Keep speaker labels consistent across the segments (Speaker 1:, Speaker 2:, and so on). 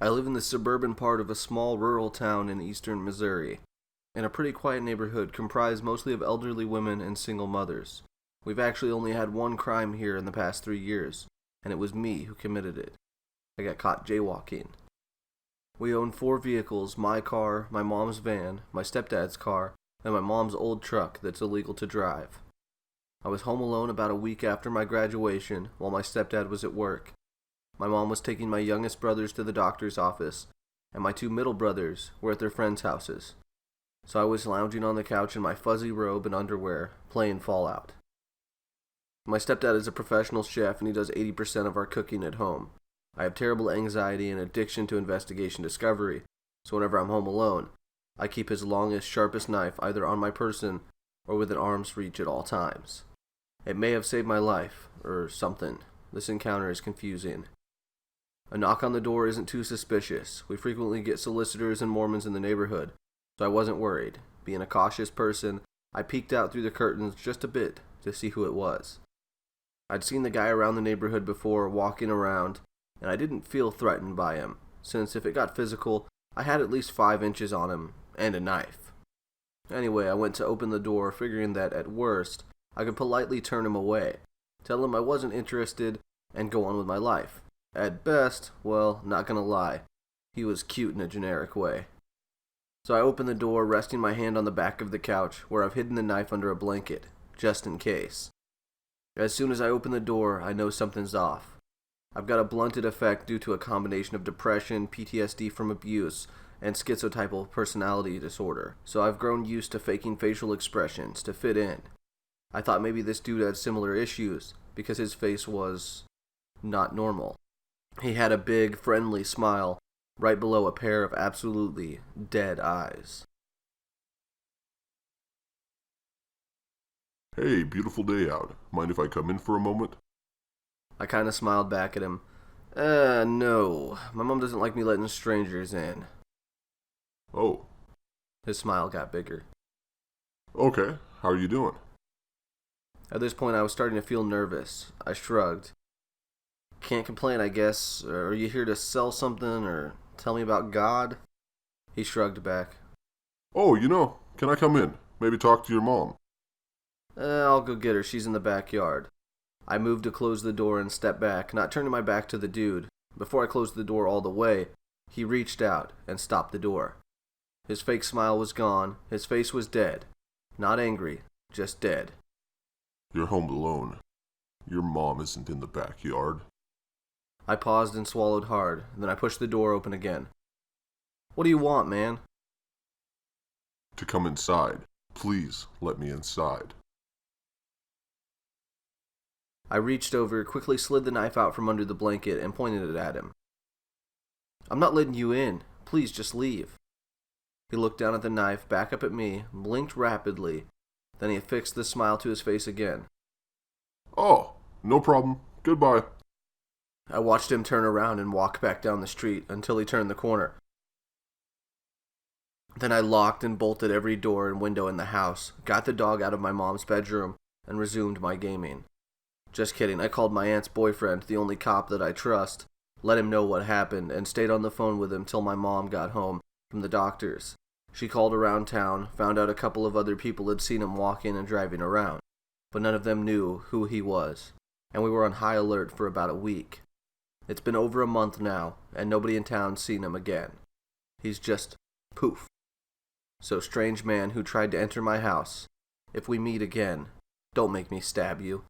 Speaker 1: I live in the suburban part of a small rural town in eastern Missouri, in a pretty quiet neighborhood comprised mostly of elderly women and single mothers. We've actually only had one crime here in the past 3 years, and it was me who committed it. I got caught jaywalking. We own 4 vehicles: my car, my mom's van, my stepdad's car, and my mom's old truck that's illegal to drive. I was home alone about a week after my graduation while my stepdad was at work. My mom was taking my youngest brothers to the doctor's office, and my 2 middle brothers were at their friends' houses. So I was lounging on the couch in my fuzzy robe and underwear, playing Fallout. My stepdad is a professional chef and he does 80% of our cooking at home. I have terrible anxiety and addiction to investigation discovery, so whenever I'm home alone, I keep his longest, sharpest knife either on my person or within arm's reach at all times. It may have saved my life, or something. This encounter is confusing. A knock on the door isn't too suspicious. We frequently get solicitors and Mormons in the neighborhood, so I wasn't worried. Being a cautious person, I peeked out through the curtains just a bit to see who it was. I'd seen the guy around the neighborhood before, walking around, and I didn't feel threatened by him, since if it got physical, I had at least 5 inches on him, and a knife. Anyway, I went to open the door, figuring that, at worst, I could politely turn him away, tell him I wasn't interested, and go on with my life. At best, well, not gonna lie, he was cute in a generic way. So I opened the door, resting my hand on the back of the couch, where I've hidden the knife under a blanket, just in case. As soon as I open the door, I know something's off. I've got a blunted effect due to a combination of depression, PTSD from abuse, and schizotypal personality disorder, so I've grown used to faking facial expressions to fit in. I thought maybe this dude had similar issues, because his face was not normal. He had a big, friendly smile, right below a pair of absolutely dead eyes.
Speaker 2: Hey, beautiful day out. Mind if I come in for a moment?
Speaker 1: I kinda smiled back at him. No. My mom doesn't like me letting strangers in.
Speaker 2: Oh,
Speaker 1: His smile got bigger.
Speaker 2: okay. How are you doing?
Speaker 1: At this point, I was starting to feel nervous. I shrugged. Can't complain, I guess. Are you here to sell something or tell me about God? He shrugged back.
Speaker 2: Oh, can I come in? Maybe talk to your mom.
Speaker 1: I'll go get her. She's in the backyard. I moved to close the door and stepped back, not turning my back to the dude. Before I closed the door all the way, he reached out and stopped the door. His fake smile was gone. His face was dead. Not angry, just dead.
Speaker 2: You're home alone. Your mom isn't in the backyard.
Speaker 1: I paused and swallowed hard, then I pushed the door open again. What do you want, man?
Speaker 2: To come inside. Please let me inside.
Speaker 1: I reached over, quickly slid the knife out from under the blanket, and pointed it at him. I'm not letting you in. Please just leave. He looked down at the knife, back up at me, blinked rapidly, then he affixed the smile to his face again.
Speaker 2: Oh, no problem. Goodbye.
Speaker 1: I watched him turn around and walk back down the street until he turned the corner. Then I locked and bolted every door and window in the house, got the dog out of my mom's bedroom, and resumed my gaming. Just kidding, I called my aunt's boyfriend, the only cop that I trust, let him know what happened, and stayed on the phone with him till my mom got home from the doctor's. She called around town, found out a couple of other people had seen him walking and driving around, but none of them knew who he was, and we were on high alert for about a week. It's been over a month now, and nobody in town's seen him again. He's just poof. So, strange man who tried to enter my house, if we meet again, don't make me stab you.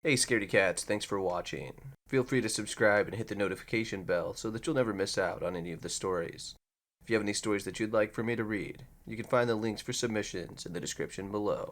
Speaker 1: Hey Scaredy Cats, thanks for watching. Feel free to subscribe and hit the notification bell so that you'll never miss out on any of the stories. If you have any stories that you'd like for me to read, you can find the links for submissions in the description below.